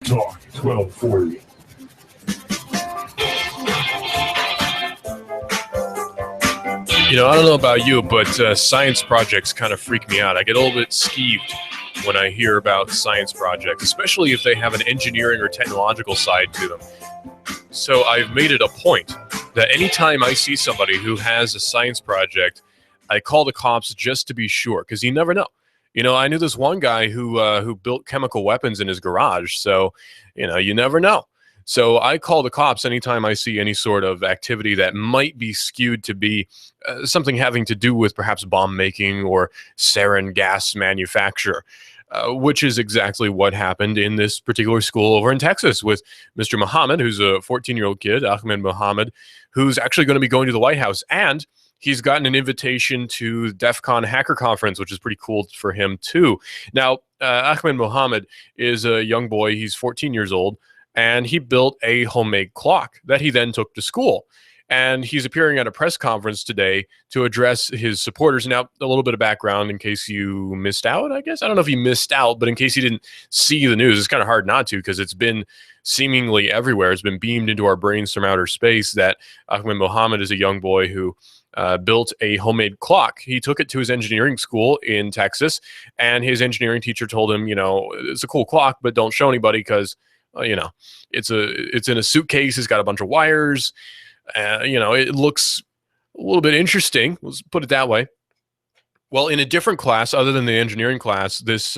Talk 1240. You know, I don't know about you, but science projects kind of freak me out. I get a little bit skeeved when I hear about science projects, especially if they have an engineering or technological side to them. So I've made it a point that anytime I see somebody who has a science project, I call the cops just to be sure, because you never know. You know, I knew this one guy who built chemical weapons in his garage, so, you know, you never know. So I call the cops anytime I see any sort of activity that might be skewed to be something having to do with perhaps bomb making or sarin gas manufacture, which is exactly what happened in this particular school over in Texas with Mr. Muhammad, who's a 14-year-old kid, Ahmed Muhammad, who's actually going to be going to the White House. And he's gotten an invitation to DEF CON Hacker Conference, which is pretty cool for him, too. Now, Ahmed Muhammad is a young boy. He's 14 years old. And he built a homemade clock that he then took to school. And he's appearing at a press conference today to address his supporters. Now, a little bit of background in case you missed out, I guess. I don't know if you missed out, but in case you didn't see the news, it's kind of hard not to because it's been seemingly everywhere. It's been beamed into our brains from outer space that Ahmed Muhammad is a young boy who built a homemade clock. He took it to his engineering school in Texas, and his engineering teacher told him, you know, it's a cool clock, but don't show anybody because you know, it's in a suitcase. It's got a bunch of wires. You know, it looks a little bit interesting. Let's put it that way. Well, in a different class, other than the engineering class, this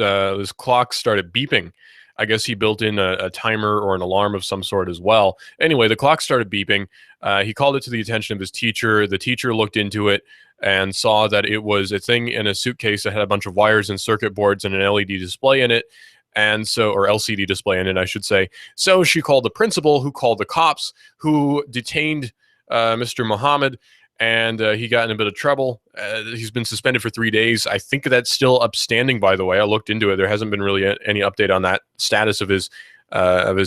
clock started beeping. I guess he built in a timer or an alarm of some sort as well. Anyway, the clock started beeping. He called it to the attention of his teacher. The teacher looked into it and saw that it was a thing in a suitcase that had a bunch of wires and circuit boards and an LED display in it. And so, or LCD display in it, I should say. So she called the principal, who called the cops, who detained Mr. Muhammad, and he got in a bit of trouble. He's been suspended for 3 days. I think that's still upstanding, by the way. I looked into it. There hasn't been really any update on that status of his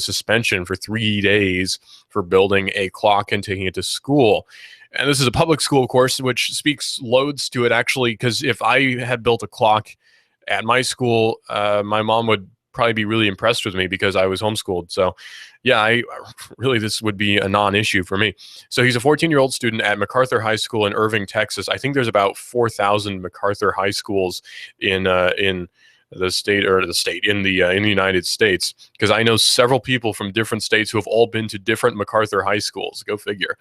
suspension for 3 days for building a clock and taking it to school. And this is a public school, of course, which speaks loads to it, actually, because if I had built a clock at my school, my mom would probably be really impressed with me because I was homeschooled. So yeah, this would be a non-issue for me. So he's a 14-year-old student at MacArthur High School in Irving, Texas. I think there's about 4,000 MacArthur high schools in the United States, because I know several people from different states who have all been to different MacArthur high schools. Go figure.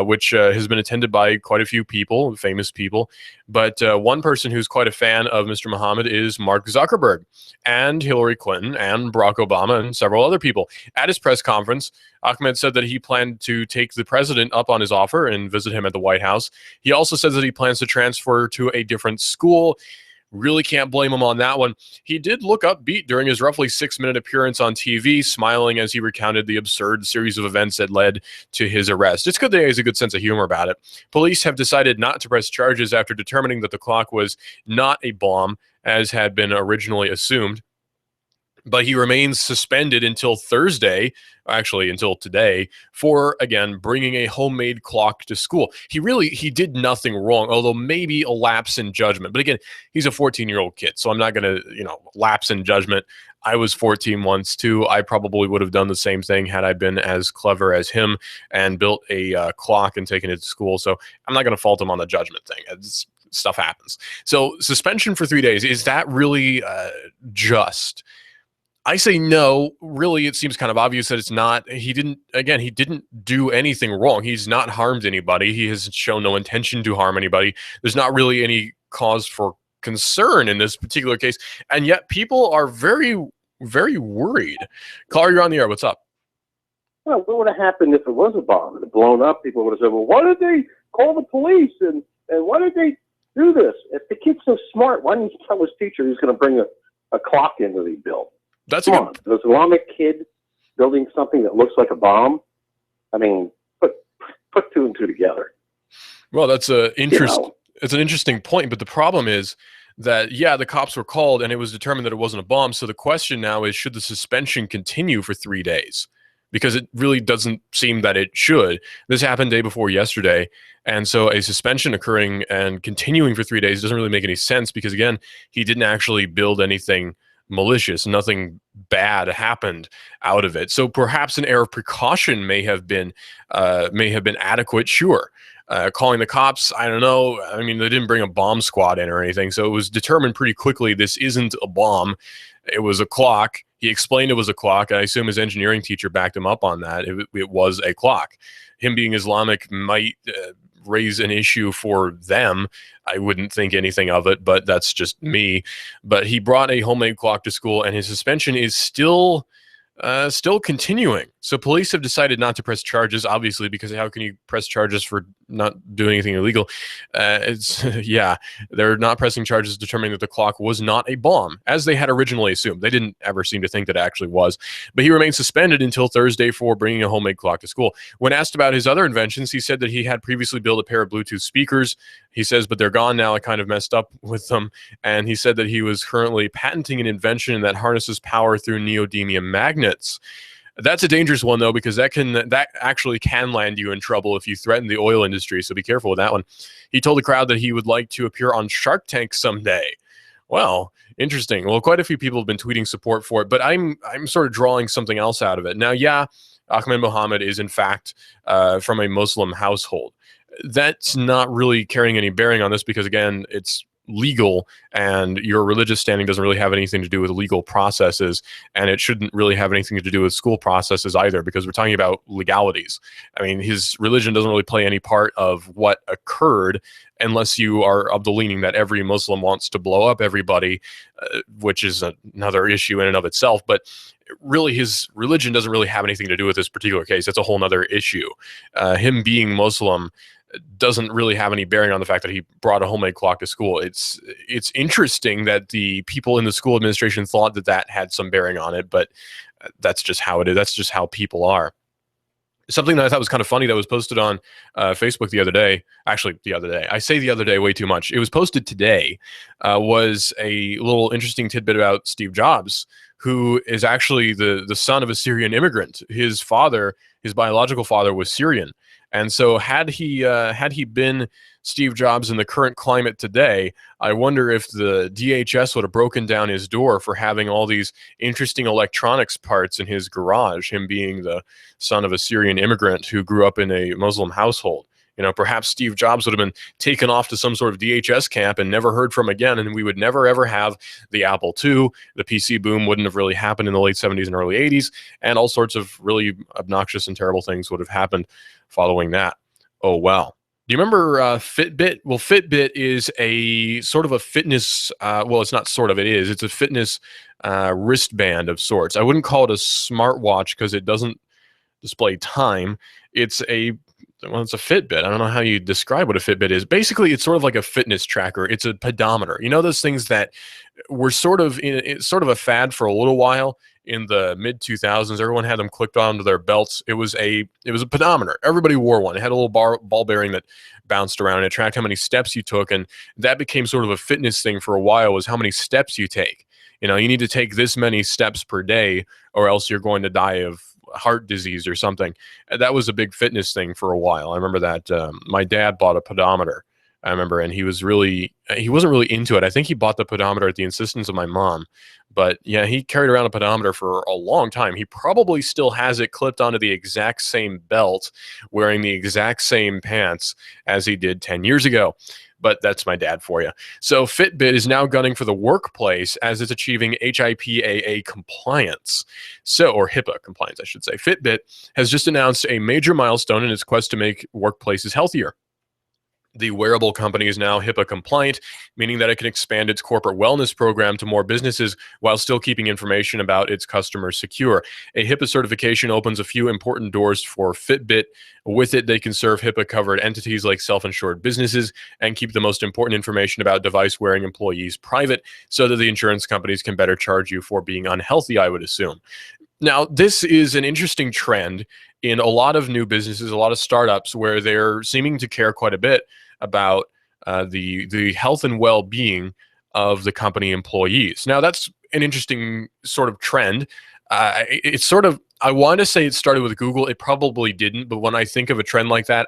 Which has been attended by quite a few people, famous people. But one person who's quite a fan of Mr. Muhammad is Mark Zuckerberg and Hillary Clinton and Barack Obama and several other people. At his press conference, Ahmed said that he planned to take the president up on his offer and visit him at the White House. He also says that he plans to transfer to a different school. Really can't blame him on that one. He did look upbeat during his roughly 6-minute appearance on TV, smiling as he recounted the absurd series of events that led to his arrest. It's good that he has a good sense of humor about it. Police have decided not to press charges after determining that the clock was not a bomb, as had been originally assumed. But he remains suspended until Thursday, actually until today, for, again, bringing a homemade clock to school. He did nothing wrong, although maybe a lapse in judgment. But again, he's a 14-year-old kid, so I'm not going to, lapse in judgment. I was 14 once, too. I probably would have done the same thing had I been as clever as him and built a clock and taken it to school. So I'm not going to fault him on the judgment thing. Stuff happens. So suspension for 3 days, is that really just? I say no. Really, it seems kind of obvious that it's not. He didn't do anything wrong. He's not harmed anybody. He has shown no intention to harm anybody. There's not really any cause for concern in this particular case. And yet people are very, very worried. Caller, you're on the air. What's up? Well, what would have happened if it was a bomb and it blown up? People would have said, well, why did they call the police? And why did they do this? If the kid's so smart, why didn't he tell his teacher he's going to bring a clock in that he built? That's Come on, an Islamic kid building something that looks like a bomb. I mean, put two and two together. Well, that's it's an interesting point, but the problem is that, yeah, the cops were called and it was determined that it wasn't a bomb. So the question now is, should the suspension continue for 3 days? Because it really doesn't seem that it should. This happened day before yesterday. And so a suspension occurring and continuing for 3 days doesn't really make any sense because, again, he didn't actually build anything malicious. Nothing bad happened out of it. So perhaps an air of precaution may have been adequate. Sure. Calling the cops, I don't know. I mean, they didn't bring a bomb squad in or anything, so it was determined pretty quickly this isn't a bomb. It was a clock. He explained it was a clock. I assume his engineering teacher backed him up on that. It was a clock. Him being Islamic might raise an issue for them. I wouldn't think anything of it, but that's just me. But he brought a homemade clock to school, and his suspension is still continuing. So police have decided not to press charges, obviously, because how can you press charges for not doing anything illegal? Yeah, they're not pressing charges, determining that the clock was not a bomb, as they had originally assumed. They didn't ever seem to think that it actually was. But he remained suspended until Thursday for bringing a homemade clock to school. When asked about his other inventions, he said that he had previously built a pair of Bluetooth speakers. He says, but they're gone now. I kind of messed up with them. And he said that he was currently patenting an invention that harnesses power through neodymium magnets. That's a dangerous one, though, because that actually can land you in trouble if you threaten the oil industry. So be careful with that one. He told the crowd that he would like to appear on Shark Tank someday. Well, interesting. Well, quite a few people have been tweeting support for it, but I'm sort of drawing something else out of it. Now, yeah, Ahmed Mohammed is, in fact, from a Muslim household. That's not really carrying any bearing on this because, again, it's legal, and your religious standing doesn't really have anything to do with legal processes, and it shouldn't really have anything to do with school processes either, because we're talking about legalities. I mean, his religion doesn't really play any part of what occurred unless you are of the leaning that every Muslim wants to blow up everybody, which is another issue in and of itself. But really, his religion doesn't really have anything to do with this particular case. That's a whole nother issue. Him being Muslim doesn't really have any bearing on the fact that he brought a homemade clock to school. It's interesting that the people in the school administration thought that had some bearing on it, but that's just how it is. That's just how people are. Something that I thought was kind of funny that was posted on Facebook the other day. Actually, the other day. I say the other day way too much. It was posted today. Was a little interesting tidbit about Steve Jobs, who is actually the son of a Syrian immigrant. His father, his biological father, was Syrian. And so had he been Steve Jobs in the current climate today, I wonder if the DHS would have broken down his door for having all these interesting electronics parts in his garage, him being the son of a Syrian immigrant who grew up in a Muslim household. You know, perhaps Steve Jobs would have been taken off to some sort of DHS camp and never heard from again, and we would never, ever have the Apple II. The PC boom wouldn't have really happened in the late 70s and early 80s, and all sorts of really obnoxious and terrible things would have happened following that. Oh, well. Do you remember Fitbit? Well, Fitbit is a sort of a fitness, well, it's not sort of, it is. It's a fitness wristband of sorts. I wouldn't call it a smartwatch because it doesn't display time. It's a Fitbit. I don't know how you describe what a Fitbit is. Basically, it's sort of like a fitness tracker. It's a pedometer. You know those things that were sort of a fad for a little while in the mid 2000s. Everyone had them clicked onto their belts. It was a pedometer. Everybody wore one. It had a little ball bearing that bounced around. It tracked how many steps you took, and that became sort of a fitness thing for a while. Was how many steps you take. You know, you need to take this many steps per day, or else you're going to die of heart disease or something. That was a big fitness thing for a while. I remember that my dad bought a pedometer. I remember, and he wasn't really into it. I think he bought the pedometer at the insistence of my mom. But yeah, he carried around a pedometer for a long time. He probably still has it clipped onto the exact same belt, wearing the exact same pants as he did 10 years ago. But that's my dad for you. So Fitbit is now gunning for the workplace as it's achieving HIPAA compliance. Or HIPAA compliance, I should say. Fitbit has just announced a major milestone in its quest to make workplaces healthier. The wearable company is now HIPAA compliant, meaning that it can expand its corporate wellness program to more businesses while still keeping information about its customers secure. A HIPAA certification opens a few important doors for Fitbit. With it, they can serve HIPAA-covered entities like self-insured businesses and keep the most important information about device-wearing employees private so that the insurance companies can better charge you for being unhealthy, I would assume. Now, this is an interesting trend in a lot of new businesses, a lot of startups, where they're seeming to care quite a bit about the health and well-being of the company employees. Now, that's an interesting sort of trend. I want to say it started with Google. It probably didn't, but when I think of a trend like that,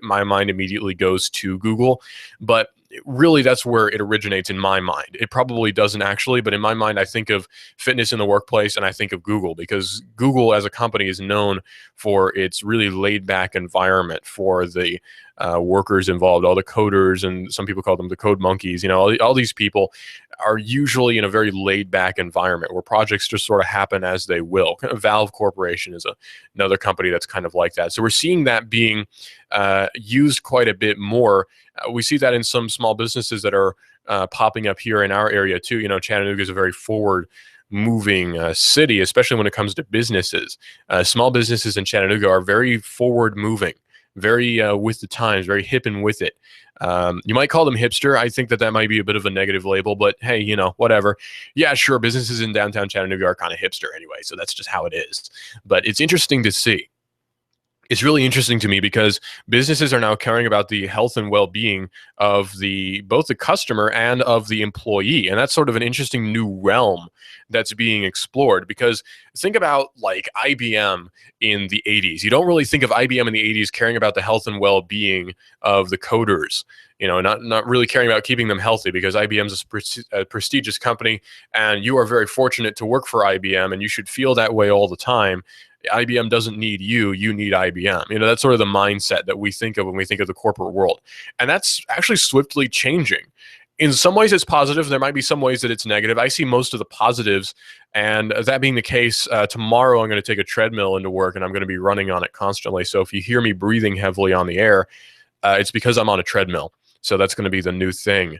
my mind immediately goes to Google. But really that's where it originates in my mind. It probably doesn't actually, but in my mind, I think of fitness in the workplace and I think of Google, because Google as a company is known for its really laid back environment for the workers involved, all the coders, and some people call them the code monkeys. You know, all these people are usually in a very laid back environment where projects just sort of happen as they will. Kind of Valve Corporation is another company that's kind of like that. So we're seeing that being used quite a bit more. We see that in some small businesses that are popping up here in our area too. You know, Chattanooga is a very forward moving city, especially when it comes to businesses. Small businesses in Chattanooga are very forward moving, very with the times, very hip and with it. You might call them hipster. I think that might be a bit of a negative label, but hey, you know, whatever. Yeah, sure, businesses in downtown Chattanooga are kind of hipster anyway, so that's just how it is. But it's interesting to see. It's really interesting to me because businesses are now caring about the health and well-being of both the customer and of the employee. And that's sort of an interesting new realm that's being explored, because think about like IBM in the 80s. You don't really think of IBM in the 80s caring about the health and well-being of the coders, you know, not really caring about keeping them healthy, because IBM's a prestigious company and you are very fortunate to work for IBM and you should feel that way all the time. IBM doesn't need you, you need IBM. You know, that's sort of the mindset that we think of when we think of the corporate world. And that's actually swiftly changing. In some ways it's positive. There might be some ways that it's negative. I see most of the positives. And that being the case, tomorrow I'm going to take a treadmill into work and I'm going to be running on it constantly. So if you hear me breathing heavily on the air, it's because I'm on a treadmill. So that's going to be the new thing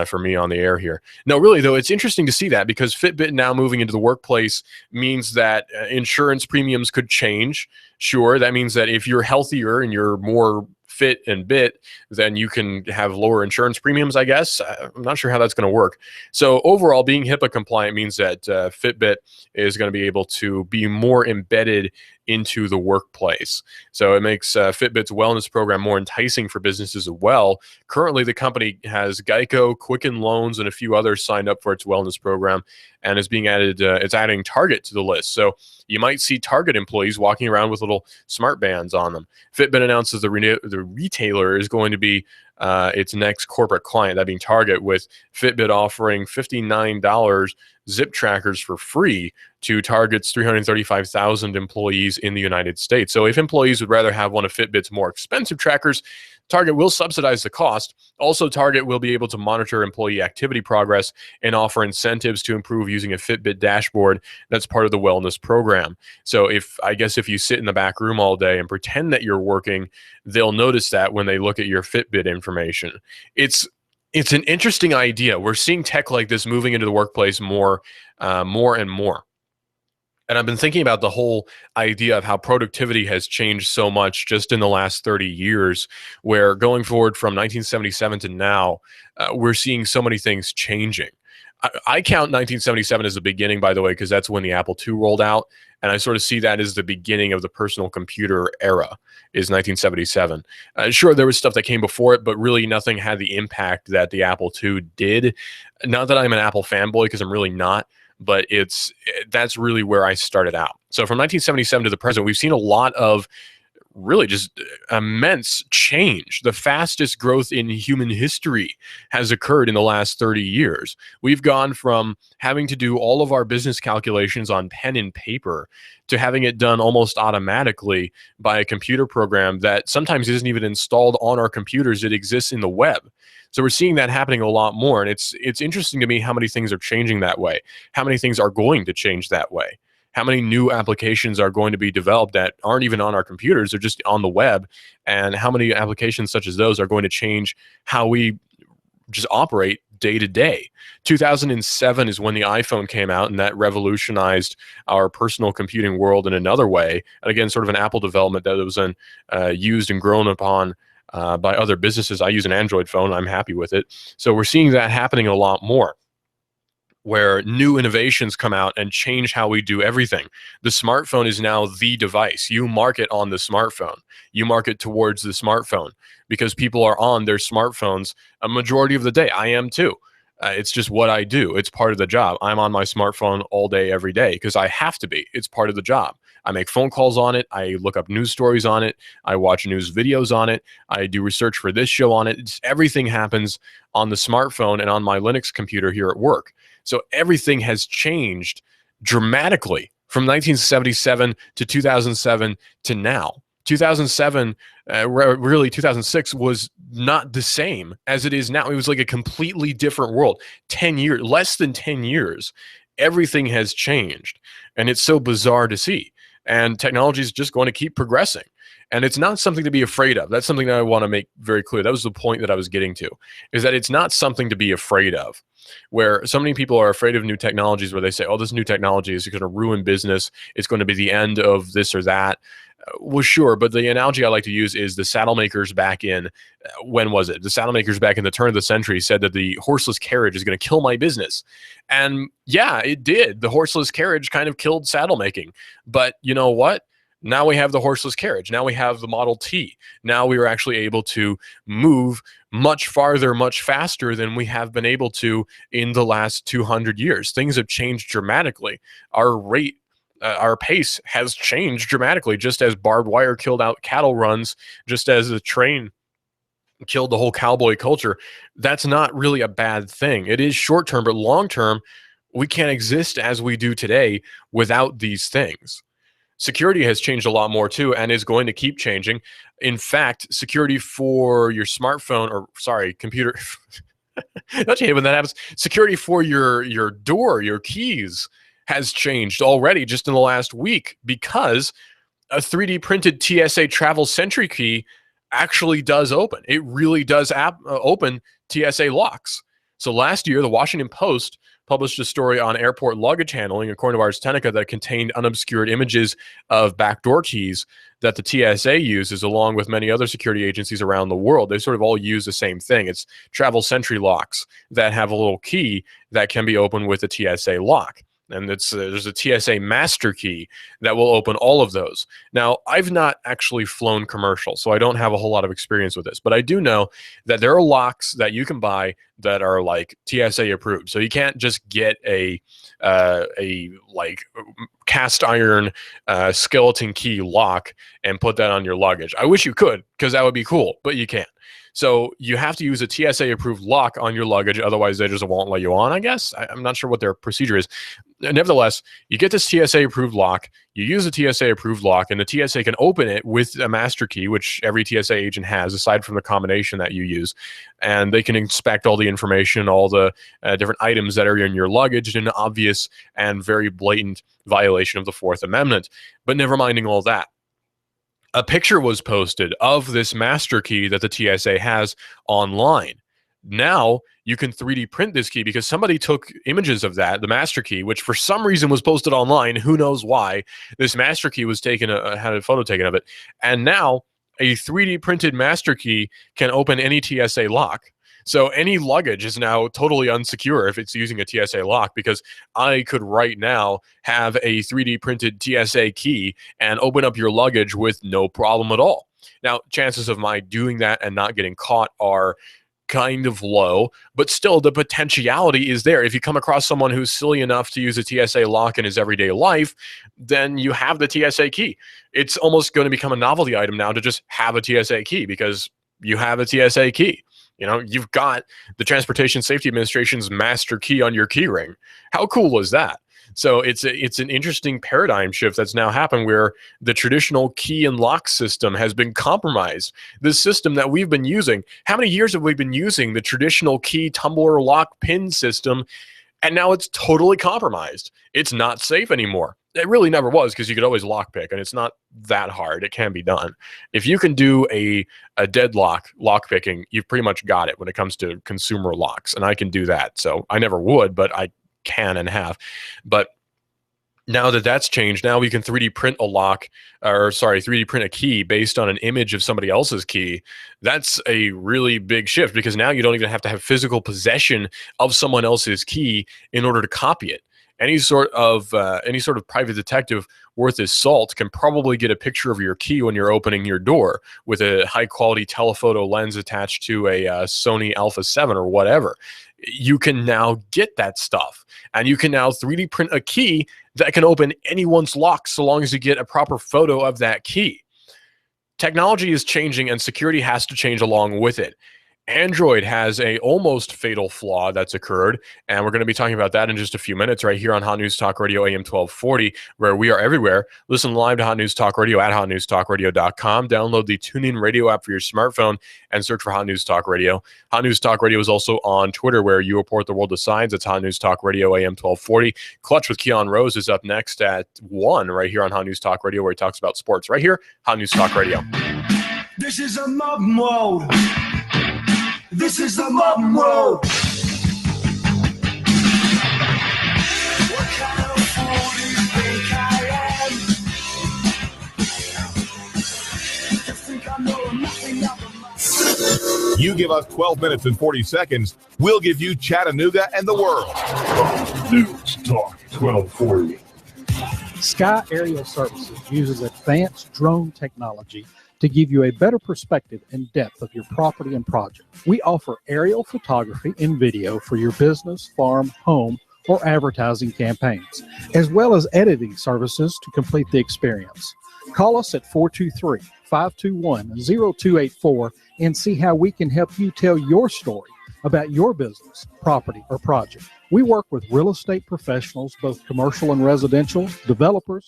for me on the air here. No, really, though, it's interesting to see that, because Fitbit now moving into the workplace means that insurance premiums could change. Sure, that means that if you're healthier and you're more fit and bit, then you can have lower insurance premiums, I guess. I'm not sure how that's going to work. So overall, being HIPAA compliant means that Fitbit is going to be able to be more embedded into the workplace. So it makes Fitbit's wellness program more enticing for businesses as well. Currently, the company has Geico, Quicken Loans, and a few others signed up for its wellness program, and is being added. It's adding Target to the list. So you might see Target employees walking around with little smart bands on them. Fitbit announces the retailer is going to be its next corporate client, that being Target, with Fitbit offering $59 zip trackers for free to Target's 335,000 employees in the United States. So if employees would rather have one of Fitbit's more expensive trackers, Target will subsidize the cost. Also, Target will be able to monitor employee activity progress and offer incentives to improve using a Fitbit dashboard that's part of the wellness program. So if you sit in the back room all day and pretend that you're working, they'll notice that when they look at your Fitbit information. It's an interesting idea. We're seeing tech like this moving into the workplace more and more. And I've been thinking about the whole idea of how productivity has changed so much just in the last 30 years, where going forward from 1977 to now, we're seeing so many things changing. I count 1977 as the beginning, by the way, because that's when the Apple II rolled out. And I sort of see that as the beginning of the personal computer era, is 1977. Sure, there was stuff that came before it, but really nothing had the impact that the Apple II did. Not that I'm an Apple fanboy, because I'm really not. But that's really where I started out. So from 1977 to the present, we've seen a lot of really just immense change. The fastest growth in human history has occurred in the last 30 years. We've gone from having to do all of our business calculations on pen and paper to having it done almost automatically by a computer program that sometimes isn't even installed on our computers. It exists in the web. So we're seeing that happening a lot more. And it's interesting to me how many things are changing that way, how many things are going to change that way, how many new applications are going to be developed that aren't even on our computers, they're just on the web, and how many applications such as those are going to change how we just operate day to day. 2007 is when the iPhone came out, and that revolutionized our personal computing world in another way. And again, sort of an Apple development that was used and grown upon by other businesses. I use an Android phone. I'm happy with it. So we're seeing that happening a lot more, where new innovations come out and change how we do everything. The smartphone is now the device. You market on the smartphone. You market towards the smartphone because people are on their smartphones a majority of the day. I am too. It's just what I do. It's part of the job. I'm on my smartphone all day, every day, because I have to be. It's part of the job. I make phone calls on it. I look up news stories on it. I watch news videos on it. I do research for this show on it. Everything happens on the smartphone and on my Linux computer here at work. So everything has changed dramatically from 1977 to 2007 to now. 2007, really 2006 was not the same as it is now. It was like a completely different world. 10 years, less than 10 years, everything has changed. And it's so bizarre to see. And technology is just going to keep progressing. And it's not something to be afraid of. That's something that I want to make very clear. That was the point that I was getting to, is that it's not something to be afraid of, where so many people are afraid of new technologies, where they say, oh, this new technology is going to ruin business. It's going to be the end of this or that. Well, sure, but the analogy I like to use is the saddle makers back in, when was it? The saddle makers back in the turn of the century said that the horseless carriage is going to kill my business. And yeah, it did. The horseless carriage kind of killed saddle making. But you know what? Now we have the horseless carriage. Now we have the Model T. Now we are actually able to move much farther, much faster than we have been able to in the last 200 years. Things have changed dramatically. Our pace has changed dramatically, just as barbed wire killed out cattle runs, just as the train killed the whole cowboy culture. That's not really a bad thing. It is short term, but long term, we can't exist as we do today without these things. Security has changed a lot more too, and is going to keep changing. In fact, security for your smartphone, or sorry, computer. Don't you hate when that happens? Security for your door, your keys, has changed already just in the last week, because a 3D printed TSA Travel Sentry key actually does open. It really does open TSA locks. So last year, the Washington Post published a story on airport luggage handling, according to Ars Technica, that contained unobscured images of backdoor keys that the TSA uses, along with many other security agencies around the world. They sort of all use the same thing. It's Travel Sentry locks that have a little key that can be opened with a TSA lock. And there's a TSA master key that will open all of those. Now, I've not actually flown commercial, so I don't have a whole lot of experience with this, but I do know that there are locks that you can buy that are like TSA approved. So you can't just get a like cast iron skeleton key lock and put that on your luggage. I wish you could, because that would be cool, but you can't. So you have to use a TSA approved lock on your luggage. Otherwise, they just won't let you on, I guess. I'm not sure what their procedure is. Nevertheless, you get this TSA approved lock, you use a TSA approved lock, and the TSA can open it with a master key, which every TSA agent has, aside from the combination that you use. And they can inspect all the information, all the different items that are in your luggage, in an obvious and very blatant violation of the Fourth Amendment. But never minding all that, a picture was posted of this master key that the TSA has online. Now you can 3D print this key, because somebody took images of that, the master key, which for some reason was posted online. Who knows why? This master key was taken, had a photo taken of it. And now a 3D printed master key can open any TSA lock. So any luggage is now totally unsecure if it's using a TSA lock, because I could right now have a 3D printed TSA key and open up your luggage with no problem at all. Now, chances of my doing that and not getting caught are kind of low, but still the potentiality is there. If you come across someone who's silly enough to use a TSA lock in his everyday life, then you have the TSA key. It's almost going to become a novelty item now to just have a TSA key, because you have a TSA key. You know, you've got the Transportation Safety Administration's master key on your key ring. How cool is that? So it's an interesting paradigm shift that's now happened, where the traditional key and lock system has been compromised. This system that we've been using, how many years have we been using the traditional key tumbler lock pin system? And now it's totally compromised. It's not safe anymore. It really never was, because you could always lockpick, and it's not that hard. It can be done. If you can do a deadlock lockpicking, you've pretty much got it when it comes to consumer locks, and I can do that. So I never would, but I can and have. But now that that's changed, now we can 3D print a lock, or sorry, 3D print a key based on an image of somebody else's key. That's a really big shift, because now you don't even have to have physical possession of someone else's key in order to copy it. Any sort of private detective worth his salt can probably get a picture of your key when you're opening your door with a high quality telephoto lens attached to a Sony Alpha 7 or whatever. you can now get that stuff. And you can now 3D print a key that can open anyone's lock so long as you get a proper photo of that key. Technology is changing and security has to change along with it. Android has a almost fatal flaw that's occurred, and we're going to be talking about that in just a few minutes right here on Hot News Talk Radio AM 1240, where we are everywhere. Listen live to Hot News Talk Radio at hotnewstalkradio.com. Download the TuneIn Radio app for your smartphone and search for Hot News Talk Radio. Hot News Talk Radio is also on Twitter, where you report the world of science. It's Hot News Talk Radio AM 1240. Clutch with Keon Rose is up next at 1 right here on Hot News Talk Radio, where he talks about sports. Right here, Hot News Talk Radio. This is a modern world. This is the modern world. What kind of fool do you think I am? You think I know nothing about You give us 12 minutes and 40 seconds, we'll give you Chattanooga and the world. News Talk 1240. Sky Aerial Services uses advanced drone technology to give you a better perspective and depth of your property and project. We offer aerial photography and video for your business, farm, home, or advertising campaigns, as well as editing services to complete the experience. Call us at 423-521-0284 and see how we can help you tell your story about your business, property, or project. We work with real estate professionals, both commercial and residential, developers,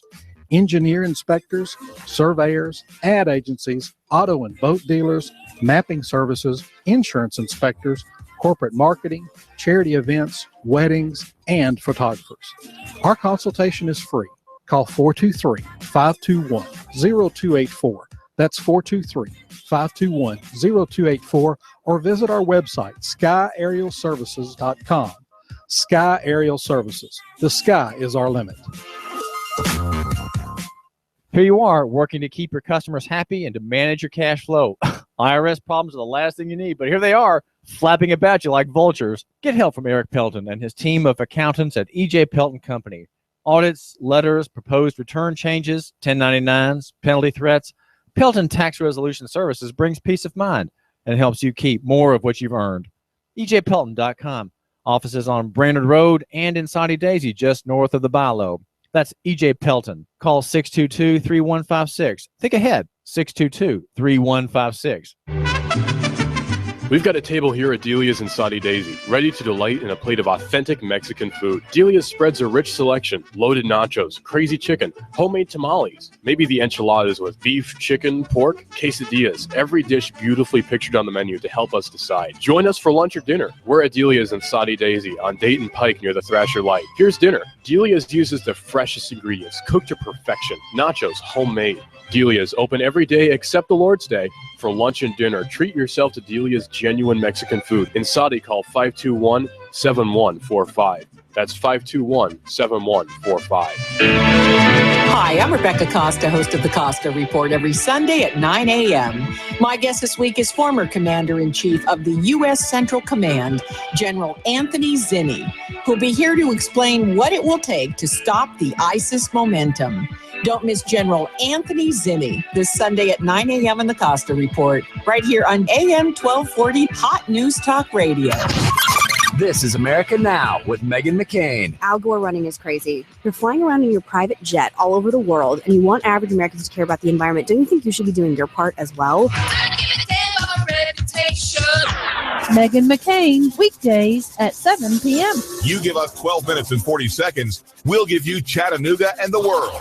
engineer inspectors, surveyors, ad agencies, auto and boat dealers, mapping services, insurance inspectors, corporate marketing, charity events, weddings, and photographers. Our consultation is free. Call 423-521-0284. That's 423-521-0284, or visit our website, skyaerialservices.com. Sky Aerial Services. The sky is our limit. Here you are, working to keep your customers happy and to manage your cash flow. IRS problems are the last thing you need, but here they are, flapping about you like vultures. Get help from Eric Pelton and his team of accountants at E.J. Pelton Company. Audits, letters, proposed return changes, 1099s, penalty threats. Pelton Tax Resolution Services brings peace of mind and helps you keep more of what you've earned. EJPelton.com. Offices on Brainerd Road and in Saudi Daisy, just north of the Bilo. That's E.J. Pelton. Call 622-3156. Think ahead, 622-3156. We've got a table here at Delia's in Saudi Daisy, ready to delight in a plate of authentic Mexican food. Delia's spreads a rich selection, loaded nachos, crazy chicken, homemade tamales, maybe the enchiladas with beef, chicken, pork, quesadillas. Every dish beautifully pictured on the menu to help us decide. Join us for lunch or dinner. We're at Delia's in Saudi Daisy on Dayton Pike near the Thrasher Light. Here's dinner. Delia's uses the freshest ingredients, cooked to perfection. Nachos, homemade. Delia's open every day except the Lord's Day. For lunch and dinner, treat yourself to Delia's genuine Mexican food. In Saudi, call 521-7145. That's 521-7145. Hi, I'm Rebecca Costa, host of the Costa Report every Sunday at 9 a.m. My guest this week is former Commander-in-Chief of the U.S. Central Command, General Anthony Zinni, who'll be here to explain what it will take to stop the ISIS momentum. Don't miss General Anthony Zinni this Sunday at 9 a.m. on the Costa Report, right here on AM 1240 Hot News Talk Radio. This is America Now with Meghan McCain. Al Gore running is crazy. You're flying around in your private jet all over the world, and you want average Americans to care about the environment. Don't you think you should be doing your part as well? Meghan McCain, weekdays at 7 p.m. You give us 12 minutes and 40 seconds, we'll give you Chattanooga and the world.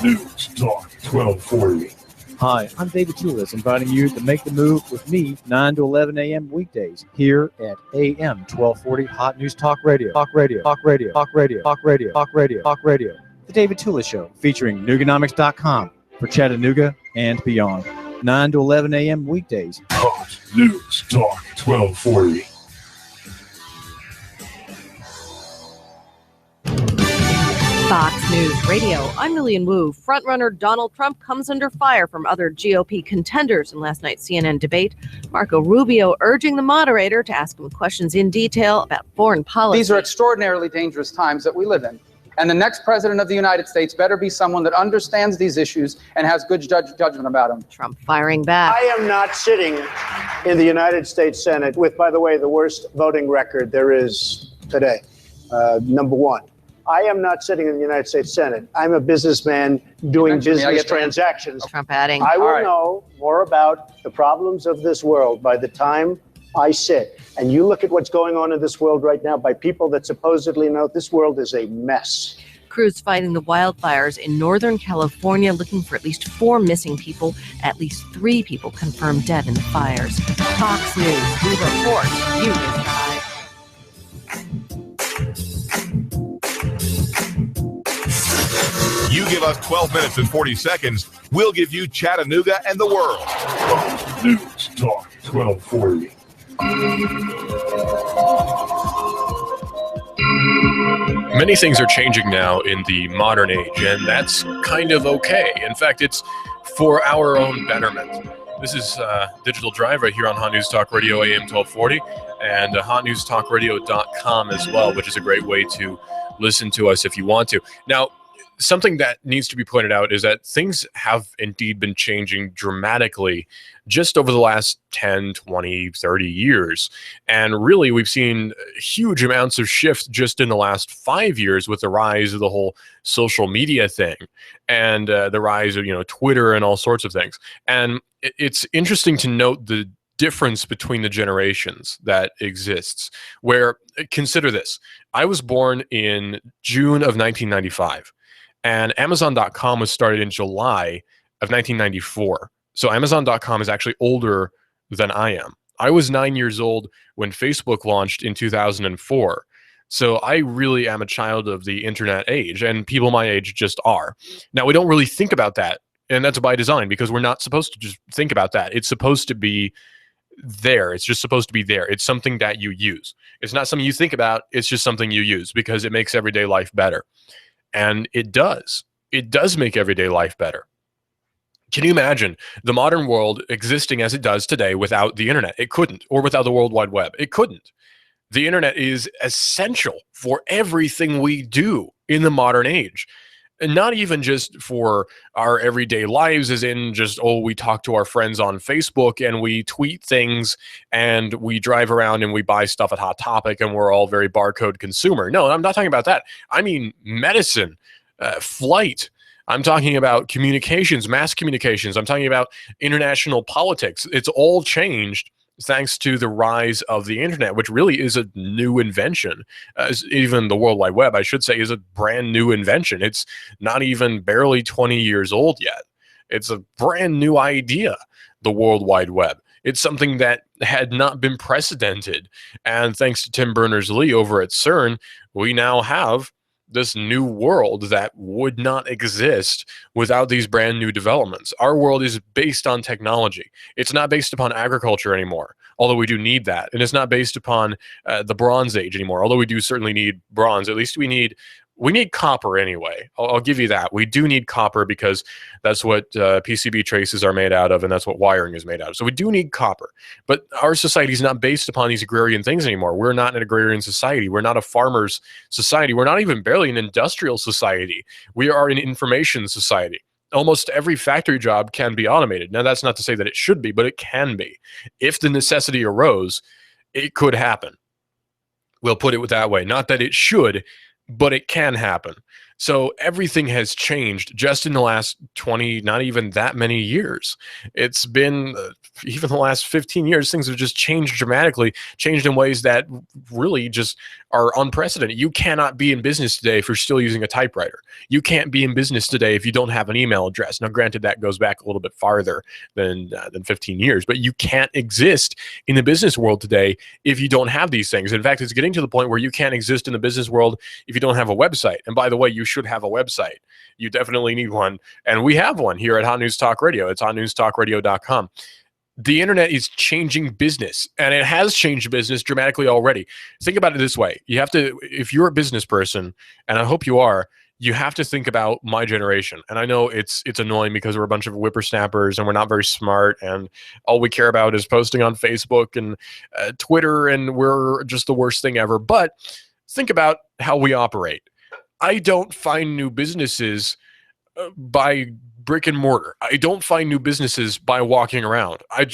News Talk 1240. Hi, I'm David Tulis, inviting you to make the move with me 9 to 11 a.m. weekdays here at AM 1240 Hot News Talk Radio. Talk Radio, Talk Radio, Talk Radio, Talk Radio, Talk Radio, Talk Radio. The David Tulis Show, featuring Nooganomics.com for Chattanooga and beyond. 9 to 11 a.m. weekdays. Hot News Talk 1240. Fox News Radio. I'm Lillian Wu. Frontrunner Donald Trump comes under fire from other GOP contenders in last night's CNN debate. Marco Rubio urging the moderator to ask him questions in detail about foreign policy. These are extraordinarily dangerous times that we live in. And the next president of the United States better be someone that understands these issues and has good judgment about them. Trump firing back. I am not sitting in the United States Senate with, by the way, the worst voting record there is today. Number one. I am not sitting in the United States Senate. I'm a businessman doing business transactions. Trump adding. I will know more about the problems of this world by the time I sit. And you look at what's going on in this world right now by people that supposedly know this world is a mess. Crews fighting the wildfires in Northern California, looking for at least 4 missing people. At least 3 people confirmed dead in the fires. Fox News, we report, you decide. You give us 12 minutes and 40 seconds, we'll give you Chattanooga and the world. News Talk 1240. Many things are changing now in the modern age, and that's kind of okay. In fact, it's for our own betterment. This is Digital Drive right here on Hot News Talk Radio AM 1240 and hotnewstalkradio.com as well, which is a great way to listen to us if you want to. Now, something that needs to be pointed out is that things have indeed been changing dramatically just over the last 10, 20, 30 years. And really, we've seen huge amounts of shift just in the last 5 years with the rise of the whole social media thing and the rise of, Twitter and all sorts of things. And it's interesting to note the difference between the generations that exists, where, consider this, I was born in June of 1995. And Amazon.com was started in July of 1994. So Amazon.com is actually older than I am. I was 9 years old when Facebook launched in 2004. So I really am a child of the internet age, and people my age just are. Now, we don't really think about that, and that's by design, because we're not supposed to just think about that. It's supposed to be there. It's just supposed to be there. It's something that you use. It's not something you think about. It's just something you use because it makes everyday life better. And it does. It does make everyday life better. Can you imagine the modern world existing as it does today without the internet? It couldn't. Or without the World Wide Web. It couldn't. The internet is essential for everything we do in the modern age. And not even just for our everyday lives, as in just, we talk to our friends on Facebook and we tweet things and we drive around and we buy stuff at Hot Topic and we're all very barcode consumer. No, I'm not talking about that. I mean medicine, flight. I'm talking about communications, mass communications. I'm talking about international politics. It's all changed thanks to the rise of the internet, which really is a new invention. Even the World Wide Web, I should say, is a brand new invention. It's not even barely 20 years old yet. It's a brand new idea, the World Wide Web. It's something that had not been precedented. And thanks to Tim Berners-Lee over at CERN, we now have this new world that would not exist without these brand new developments. Our world is based on technology. It's not based upon agriculture anymore, although we do need that. And it's not based upon the Bronze Age anymore, although we do certainly need bronze. At least we need copper anyway. I'll give you that. We do need copper because that's what PCB traces are made out of, and that's what wiring is made out of. So we do need copper. But our society is not based upon these agrarian things anymore. We're not an agrarian society. We're not a farmer's society. We're not even barely an industrial society. We are an information society. Almost every factory job can be automated. Now, that's not to say that it should be, but it can be. If the necessity arose, it could happen. We'll put it that way. Not that it should, but it can happen. So everything has changed just in the last 20, not even that many years. It's been even the last 15 years, things have just changed dramatically, changed in ways that really just are unprecedented. You cannot be in business today if you're still using a typewriter. You can't be in business today if you don't have an email address. Now, granted, that goes back a little bit farther than 15 years, but you can't exist in the business world today if you don't have these things. In fact, it's getting to the point where you can't exist in the business world if you don't have a website. And by the way, you should have a website. You definitely need one. And we have one here at Hot News Talk Radio. It's hotnewstalkradio.com. The internet is changing business, and it has changed business dramatically already. Think about it this way. You have to, if you're a business person, and I hope you are, you have to think about my generation. And I know it's annoying because we're a bunch of whippersnappers and we're not very smart, and all we care about is posting on Facebook and Twitter, and we're just the worst thing ever. But think about how we operate. I don't find new businesses by brick and mortar. I don't find new businesses by walking around. I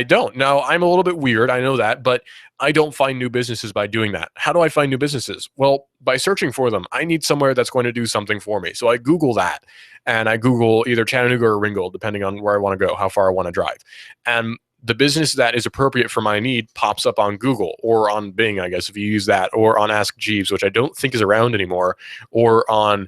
don't. Now, I'm a little bit weird, I know that, but I don't find new businesses by doing that. How do I find new businesses? Well, by searching for them. I need somewhere that's going to do something for me. So I Google that, and I Google either Chattanooga or Ringgold, depending on where I want to go, how far I want to drive. And the business that is appropriate for my need pops up on Google or on Bing, I guess, if you use that, or on Ask Jeeves, which I don't think is around anymore, or on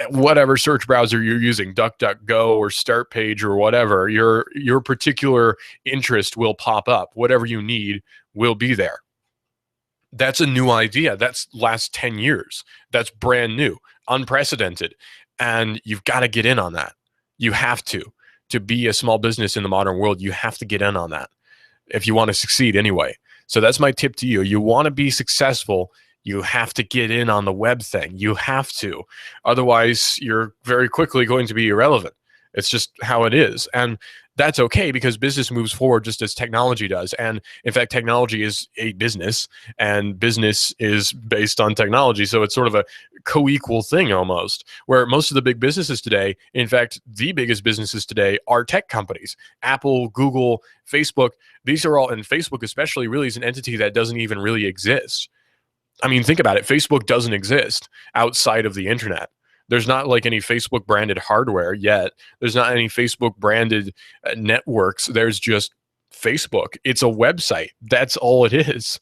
whatever search browser you're using, DuckDuckGo or Start Page or whatever. Your particular interest will pop up. Whatever you need will be there. That's a new idea. That's last 10 years. That's brand new, unprecedented. And you've got to get in on that. You have to be a small business in the modern world. You have to get in on that if you want to succeed anyway. So that's my tip to you. You want to be successful, you have to get in on the web thing. You have to. Otherwise, you're very quickly going to be irrelevant. It's just how it is. And that's okay, because business moves forward just as technology does. And in fact, technology is a business, and business is based on technology. So it's sort of a co-equal thing almost, where most of the big businesses today, in fact, the biggest businesses today are tech companies. Apple, Google, Facebook, these are all, and Facebook especially really is an entity that doesn't even really exist. I mean, think about it. Facebook doesn't exist outside of the internet. There's not like any Facebook branded hardware yet. There's not any Facebook branded networks. There's just Facebook. It's a website. That's all it is.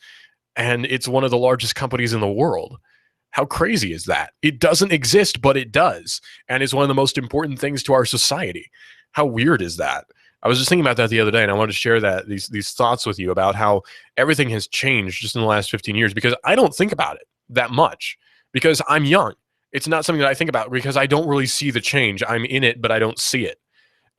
And it's one of the largest companies in the world. How crazy is that? It doesn't exist, but it does. And it's one of the most important things to our society. How weird is that? I was just thinking about that the other day, and I wanted to share these thoughts with you about how everything has changed just in the last 15 years, because I don't think about it that much because I'm young. It's not something that I think about because I don't really see the change. I'm in it, but I don't see it.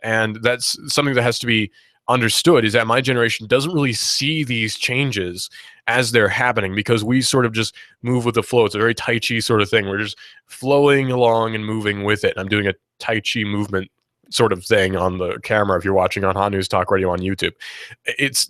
And that's something that has to be understood, is that my generation doesn't really see these changes as they're happening because we sort of just move with the flow. It's a very Tai Chi sort of thing. We're just flowing along and moving with it. I'm doing a Tai Chi movement sort of thing on the camera if you're watching on Hot News Talk Radio on YouTube.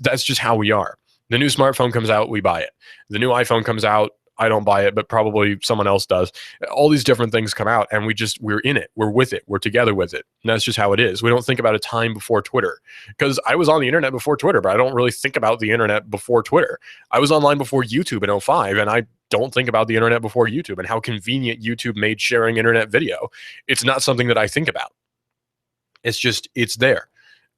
That's just how we are. The new smartphone comes out, we buy it. The new iPhone comes out, I don't buy it, but probably someone else does. All these different things come out, and we're in it. We're with it. We're together with it. And that's just how it is. We don't think about a time before Twitter, because I was on the internet before Twitter, but I don't really think about the internet before Twitter. I was online before YouTube in 2005, and I don't think about the internet before YouTube and how convenient YouTube made sharing internet video. It's not something that I think about. It's there.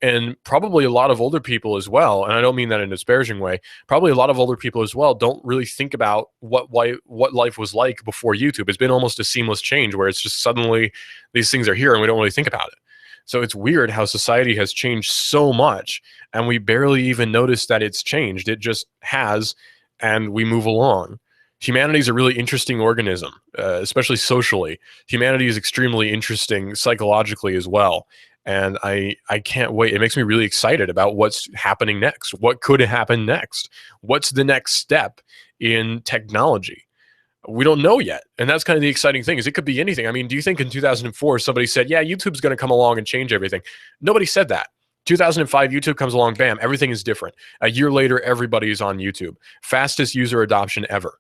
And probably a lot of older people as well, and I don't mean that in a disparaging way, probably a lot of older people as well don't really think about what life was like before YouTube. It's been almost a seamless change where it's just suddenly these things are here and we don't really think about it. So it's weird how society has changed so much and we barely even notice that it's changed. It just has, and we move along. Humanity is a really interesting organism, especially socially. Humanity is extremely interesting psychologically as well. And I can't wait. It makes me really excited about what's happening next. What could happen next? What's the next step in technology? We don't know yet. And that's kind of the exciting thing, is it could be anything. I mean, do you think in 2004 somebody said, yeah, YouTube's going to come along and change everything? Nobody said that. 2005, YouTube comes along, bam, everything is different. A year later, everybody is on YouTube. Fastest user adoption ever.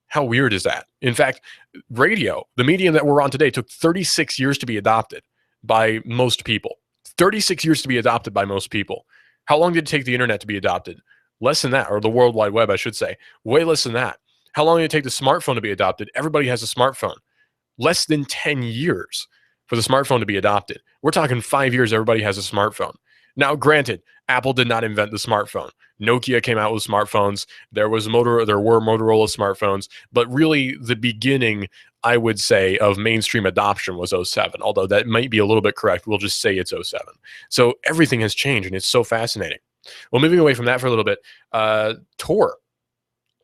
How weird is that? In fact, radio, the medium that we're on today, took 36 years to be adopted by most people. 36 years to be adopted by most people. How long did it take the internet to be adopted? Less than that, or the World Wide Web, I should say. Way less than that. How long did it take the smartphone to be adopted? Everybody has a smartphone. Less than 10 years for the smartphone to be adopted. We're talking 5 years, everybody has a smartphone. Now, granted, Apple did not invent the smartphone. Nokia came out with smartphones. There were Motorola smartphones, but really the beginning, I would say, of mainstream adoption was 2007, although that might be a little bit correct. We'll just say it's 2007. So everything has changed, and it's so fascinating. Well, moving away from that for a little bit, Tor.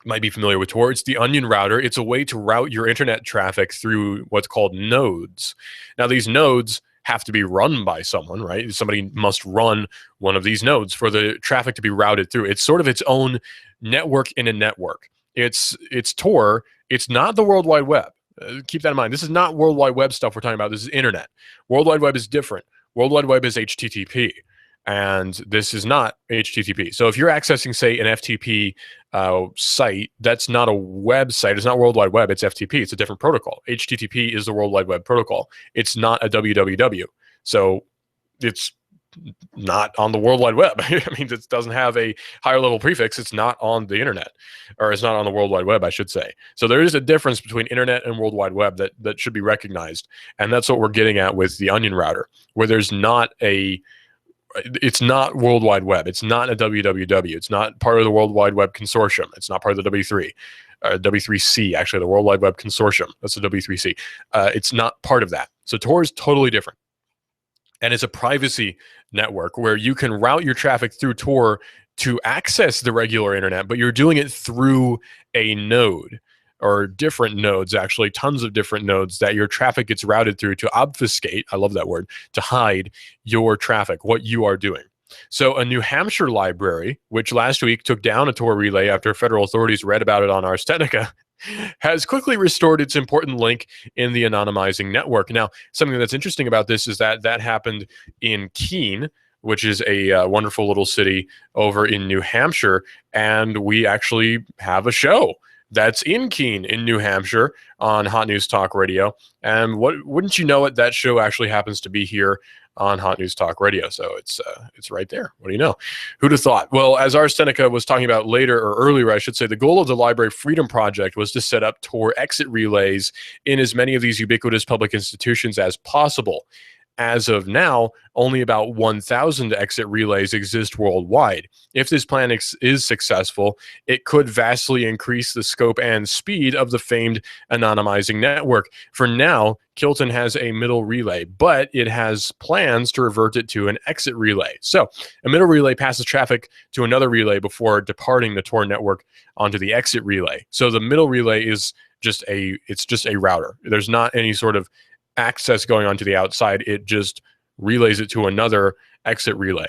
You might be familiar with Tor. It's the onion router. It's a way to route your internet traffic through what's called nodes. Now, these nodes have to be run by someone, right? Somebody must run one of these nodes for the traffic to be routed through. It's sort of its own network in a network. It's Tor. It's not the World Wide Web. Keep that in mind. This is not World Wide Web stuff we're talking about. This is internet. World Wide Web is different. World Wide Web is HTTP. And this is not HTTP. So if you're accessing, say, an FTP site, that's not a website. It's not World Wide Web. It's FTP. It's a different protocol. HTTP is the World Wide Web protocol. It's not a www. So it's not on the World Wide Web. I mean, it doesn't have a higher level prefix. It's not on the internet, or it's not on the World Wide Web, I should say. So there is a difference between internet and World Wide Web that should be recognized. And that's what we're getting at with the Onion router, where there's not it's not World Wide Web. It's not a www. It's not part of the World Wide Web Consortium. It's not part of the W3C, actually, the World Wide Web Consortium. That's the W3C. It's not part of that. So Tor is totally different. And it's a privacy network where you can route your traffic through Tor to access the regular internet, but you're doing it through a node, or different nodes, actually, tons of different nodes that your traffic gets routed through to obfuscate, I love that word, to hide your traffic, what you are doing. So a New Hampshire library, which last week took down a Tor relay after federal authorities read about it on Ars Technica, has quickly restored its important link in the anonymizing network. Now, something that's interesting about this is that happened in Keene, which is a wonderful little city over in New Hampshire, and we actually have a show that's in Keene in New Hampshire on Hot News Talk Radio. And wouldn't you know it, that show actually happens to be here on Hot News Talk Radio. So it's right there. What do you know? Who'd have thought? Well, as Ars Technica was talking about earlier, I should say, the goal of the Library Freedom Project was to set up Tor exit relays in as many of these ubiquitous public institutions as possible. As of now, only about 1,000 exit relays exist worldwide. If this plan is successful, it could vastly increase the scope and speed of the famed anonymizing network. For now, Kilton has a middle relay, but it has plans to revert it to an exit relay. So a middle relay passes traffic to another relay before departing the Tor network onto the exit relay. So the middle relay is just a router. There's not any sort of access going on to the outside. It just relays it to another exit relay.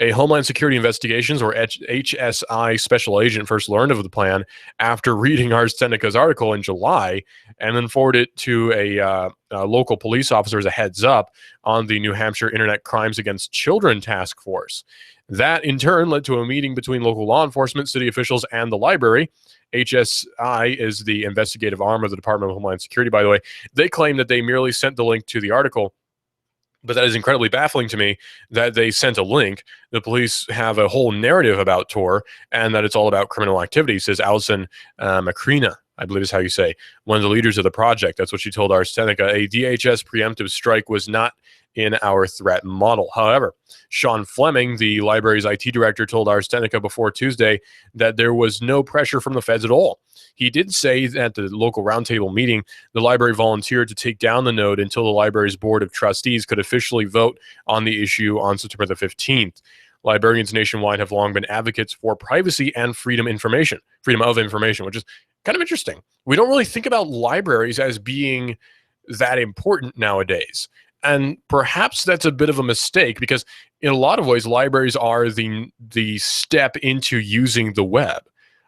A Homeland Security Investigations, or HSI, special agent first learned of the plan after reading Ars Technica's article in July, and then forwarded it to a local police officer as a heads up on the New Hampshire Internet Crimes Against Children Task Force. That, in turn, led to a meeting between local law enforcement, city officials, and the library. HSI is the investigative arm of the Department of Homeland Security, by the way. They claim that they merely sent the link to the article, but that is incredibly baffling to me that they sent a link. The police have a whole narrative about Tor, and that it's all about criminal activity, says Alison Macrina, I believe is how you say, one of the leaders of the project. That's what she told Ars Technica. A DHS preemptive strike was not in our threat model. However, Sean Fleming, the library's IT director, told Ars Technica before Tuesday that there was no pressure from the feds at all. He did say at the local roundtable meeting, the library volunteered to take down the node until the library's board of trustees could officially vote on the issue on September the 15th. Librarians nationwide have long been advocates for privacy and freedom of information, which is kind of interesting. We don't really think about libraries as being that important nowadays. And perhaps that's a bit of a mistake, because in a lot of ways, libraries are the step into using the web.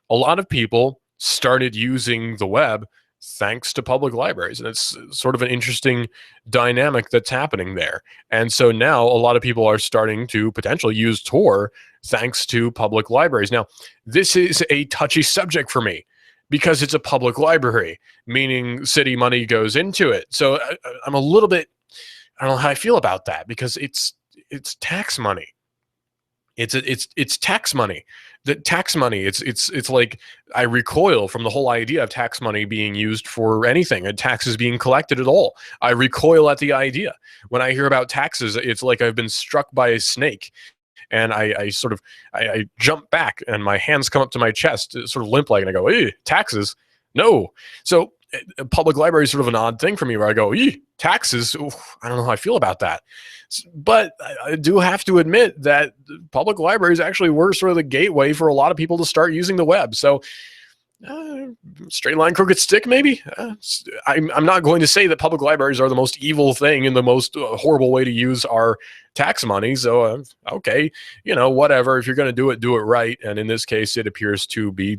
A lot of people started using the web thanks to public libraries. And it's sort of an interesting dynamic that's happening there. And so now a lot of people are starting to potentially use Tor thanks to public libraries. Now, this is a touchy subject for me because it's a public library, meaning city money goes into it. So I'm a little bit, I don't know how I feel about that, because it's tax money. It's tax money. The tax money. It's like I recoil from the whole idea of tax money being used for anything and taxes being collected at all. I recoil at the idea. When I hear about taxes, it's like I've been struck by a snake, and I jump back and my hands come up to my chest, sort of limp-like, and I go, "Hey, taxes? No." So public library is sort of an odd thing for me, where I go, taxes, oof, I don't know how I feel about that. But I do have to admit that public libraries actually were sort of the gateway for a lot of people to start using the web. So straight line, crooked stick, maybe. I'm not going to say that public libraries are the most evil thing and the most horrible way to use our tax money. So, okay, whatever. If you're going to do it right. And in this case, it appears to be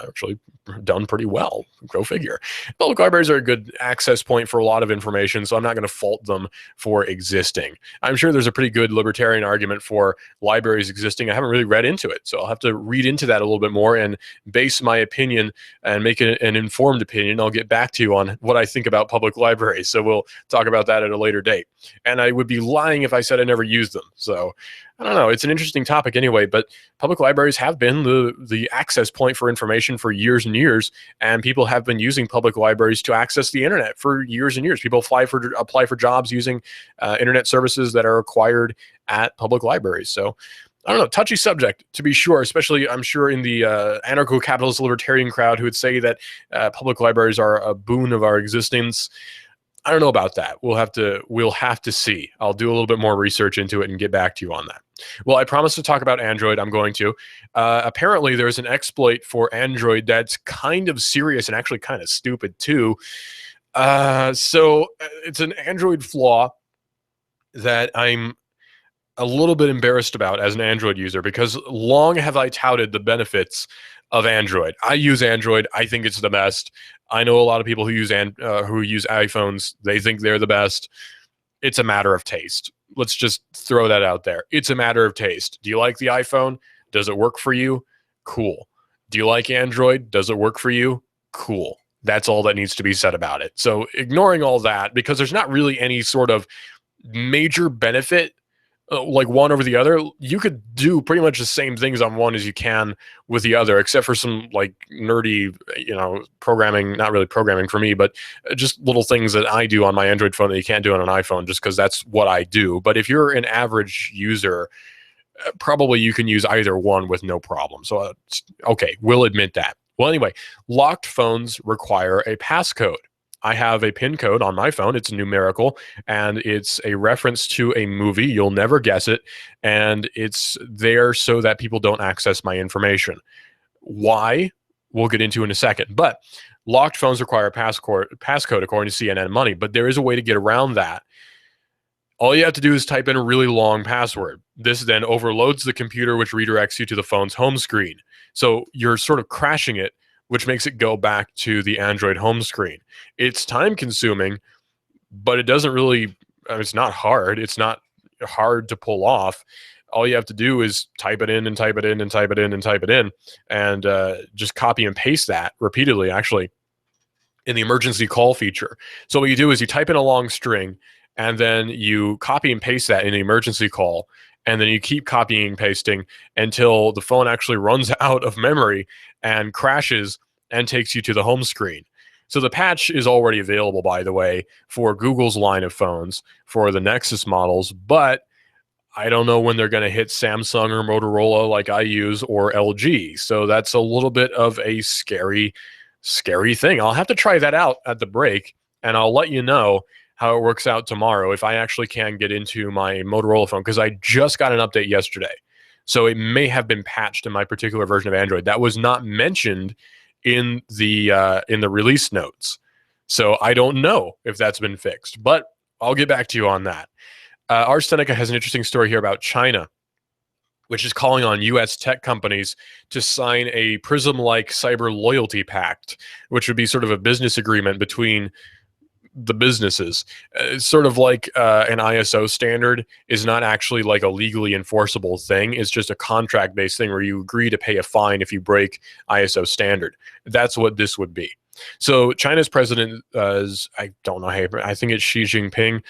actually done pretty well. Go figure. Public libraries are a good access point for a lot of information, so I'm not going to fault them for existing. I'm sure there's a pretty good libertarian argument for libraries existing. I haven't really read into it, so I'll have to read into that a little bit more and base my opinion and make it an informed opinion. I'll get back to you on what I think about public libraries, so we'll talk about that at a later date. And I would be lying if I said I never used them. So I don't know. It's an interesting topic anyway, but public libraries have been the access point for information for years and years, and people have been using public libraries to access the internet for years and years. People apply for jobs using internet services that are acquired at public libraries. So I don't know, touchy subject to be sure, especially I'm sure in the anarcho-capitalist libertarian crowd who would say that public libraries are a boon of our existence. I don't know about that. We'll have to see. I'll do a little bit more research into it and get back to you on that. Well, I promised to talk about Android. I'm going to. Apparently, there's an exploit for Android that's kind of serious and actually kind of stupid too. So it's an Android flaw that I'm a little bit embarrassed about as an Android user, because long have I touted the benefits of Android. I use Android. I think it's the best. I know a lot of people who use iPhones. They think they're the best. It's a matter of taste. Let's just throw that out there. It's a matter of taste. Do you like the iPhone? Does it work for you? Cool. Do you like Android? Does it work for you? Cool. That's all that needs to be said about it. So ignoring all that, because there's not really any sort of major benefit like one over the other. You could do pretty much the same things on one as you can with the other, except for some like nerdy, programming, not really programming for me, but just little things that I do on my Android phone that you can't do on an iPhone, just because that's what I do. But if you're an average user, probably you can use either one with no problem. So, okay, we'll admit that. Well, anyway, locked phones require a passcode. I have a PIN code on my phone. It's numerical, and it's a reference to a movie. You'll never guess it. And it's there so that people don't access my information. Why? We'll get into in a second. But locked phones require a passcode according to CNN Money. But there is a way to get around that. All you have to do is type in a really long password. This then overloads the computer, which redirects you to the phone's home screen. So you're sort of crashing it, which makes it go back to the Android home screen. It's time consuming, but it doesn't really, it's not hard. It's not hard to pull off. All you have to do is type it in and type it in and type it in and type it in, and just copy and paste that repeatedly, actually, in the emergency call feature. So what you do is you type in a long string, and then you copy and paste that in the emergency call, and then you keep copying and pasting until the phone actually runs out of memory and crashes and takes you to the home screen. So the patch is already available, by the way, for Google's line of phones for the Nexus models, but I don't know when they're going to hit Samsung or Motorola like I use, or LG. So that's a little bit of a scary thing. I'll have to try that out at the break, and I'll let you know how it works out tomorrow if I actually can get into my Motorola phone, because I just got an update yesterday. So it may have been patched in my particular version of Android. That was not mentioned in the release notes. So I don't know if that's been fixed, but I'll get back to you on that. Ars Technica has an interesting story here about China, which is calling on U.S. tech companies to sign a PRISM-like cyber loyalty pact, which would be sort of a business agreement between the businesses. It's sort of like an ISO standard is not actually like a legally enforceable thing. It's just a contract-based thing where you agree to pay a fine if you break ISO standard. That's what this would be. So China's president, I don't know, I think it's Xi Jinping,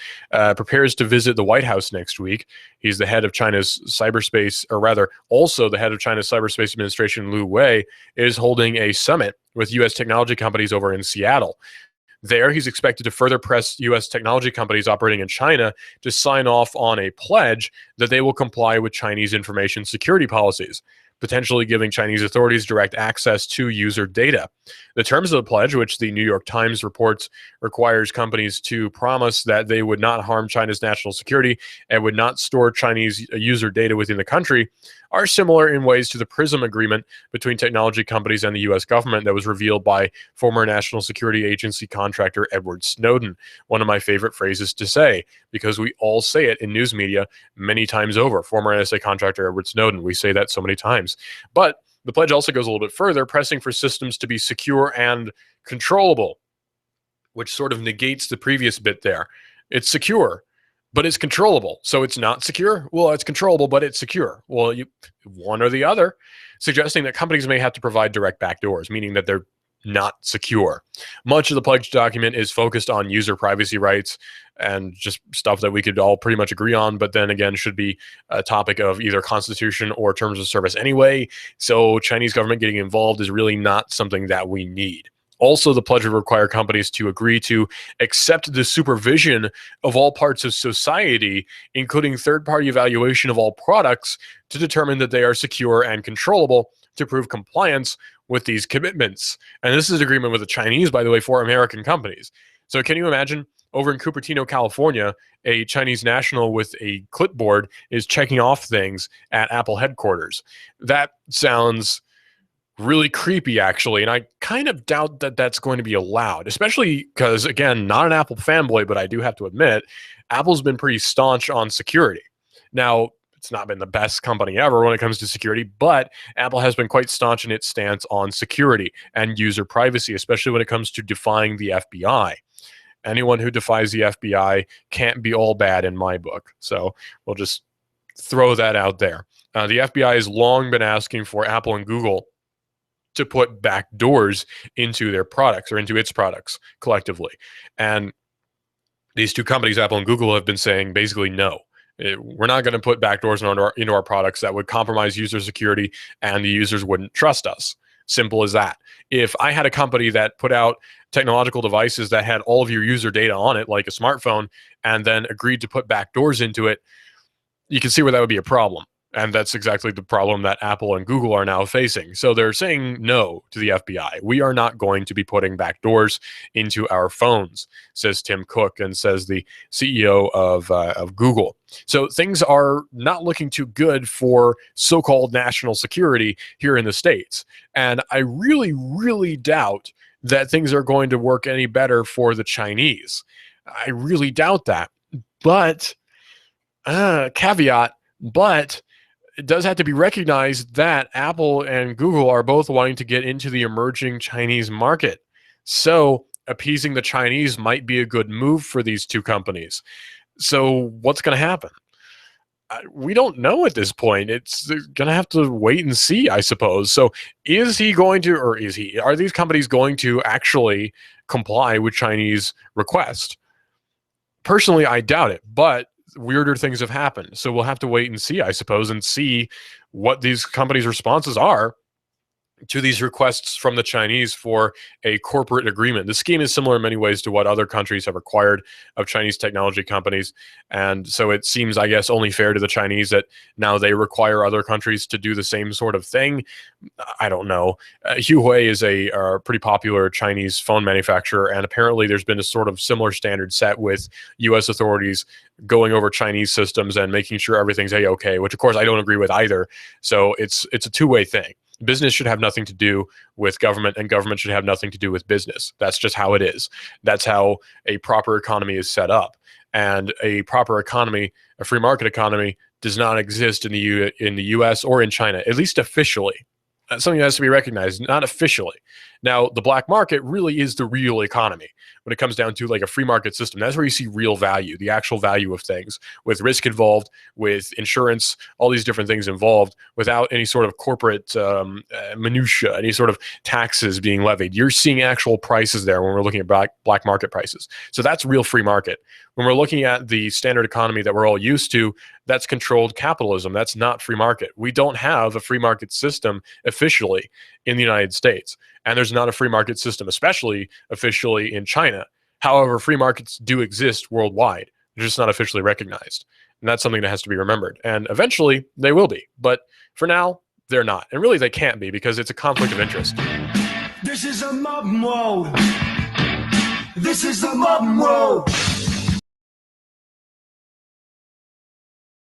prepares to visit the White House next week. He's the head of China's cyberspace, or rather, also the head of China's cyberspace administration, Liu Wei, is holding a summit with U.S. technology companies over in Seattle. There, he's expected to further press U.S. technology companies operating in China to sign off on a pledge that they will comply with Chinese information security policies, potentially giving Chinese authorities direct access to user data. The terms of the pledge, which the New York Times reports requires companies to promise that they would not harm China's national security and would not store Chinese user data within the country, are similar in ways to the PRISM agreement between technology companies and the U.S. government that was revealed by former National Security Agency contractor Edward Snowden. One of my favorite phrases to say, because we all say it in news media many times over. Former NSA contractor Edward Snowden. We say that so many times. But The pledge also goes a little bit further, pressing for systems to be secure and controllable, which sort of negates the previous bit there. It's secure, but it's controllable. So it's not secure? Well, it's controllable, but it's secure. Well, one or the other, suggesting that companies may have to provide direct backdoors, meaning that they're not secure. Much of the pledge document is focused on user privacy rights and just stuff that we could all pretty much agree on, but then again should be a topic of either constitution or terms of service anyway. So Chinese government getting involved is really not something that we need. Also, the pledge would require companies to agree to accept the supervision of all parts of society, including third-party evaluation of all products, to determine that they are secure and controllable to prove compliance with these commitments. And this is an agreement with the Chinese, by the way, for American companies. So can you imagine over in Cupertino, California, a Chinese national with a clipboard is checking off things at Apple headquarters? That sounds really creepy, actually, and I kind of doubt that that's going to be allowed, especially because, again, not an Apple fanboy, but I do have to admit, Apple's been pretty staunch on security. Now, it's not been the best company ever when it comes to security, but Apple has been quite staunch in its stance on security and user privacy, especially when it comes to defying the FBI. Anyone who defies the FBI can't be all bad in my book. So we'll just throw that out there. The FBI has long been asking for Apple and Google to put back doors into their products or into its products collectively. And these two companies, Apple and Google, have been saying basically no. We're not going to put backdoors into our products that would compromise user security, and the users wouldn't trust us. Simple as that. If I had a company that put out technological devices that had all of your user data on it, like a smartphone, and then agreed to put backdoors into it, you can see where that would be a problem. And that's exactly the problem that Apple and Google are now facing. So they're saying no to the FBI. We are not going to be putting backdoors into our phones, says Tim Cook, and says the CEO of Google. So things are not looking too good for so-called national security here in the States. And I really, really doubt that things are going to work any better for the Chinese. I really doubt that. But, caveat, but it does have to be recognized that Apple and Google are both wanting to get into the emerging Chinese market. So appeasing the Chinese might be a good move for these two companies. So what's going to happen? We don't know at this point. It's going to have to wait and see, I suppose. So is he going to, or are these companies going to actually comply with Chinese requests? Personally, I doubt it, but weirder things have happened. So we'll have to wait and see, I suppose, and see what these companies' responses are to these requests from the Chinese for a corporate agreement. The scheme is similar in many ways to what other countries have required of Chinese technology companies. And so it seems, I guess, only fair to the Chinese that now they require other countries to do the same sort of thing. I don't know. Huawei is a pretty popular Chinese phone manufacturer, and apparently there's been a sort of similar standard set with U.S. authorities going over Chinese systems and making sure everything's A-okay, which of course I don't agree with either. So it's a two-way thing. Business should have nothing to do with government, and government should have nothing to do with business. That's just how it is. That's how a proper economy is set up. And a proper economy, a free market economy, does not exist in the U.S. or in China, at least officially. That's something that has to be recognized, not officially. Now, the black market really is the real economy. When it comes down to like a free market system, that's where you see real value, the actual value of things, with risk involved, with insurance, all these different things involved, without any sort of corporate minutia, any sort of taxes being levied. You're seeing actual prices there when we're looking at black market prices. So that's real free market. When we're looking at the standard economy that we're all used to, that's controlled capitalism. That's not free market. We don't have a free market system officially in the United States. And there's not a free market system, especially officially in China. However, free markets do exist worldwide. They're just not officially recognized. And that's something that has to be remembered. And eventually, they will be. But for now, they're not. And really, they can't be, because it's a conflict of interest. This is a mob world. This is a mob world.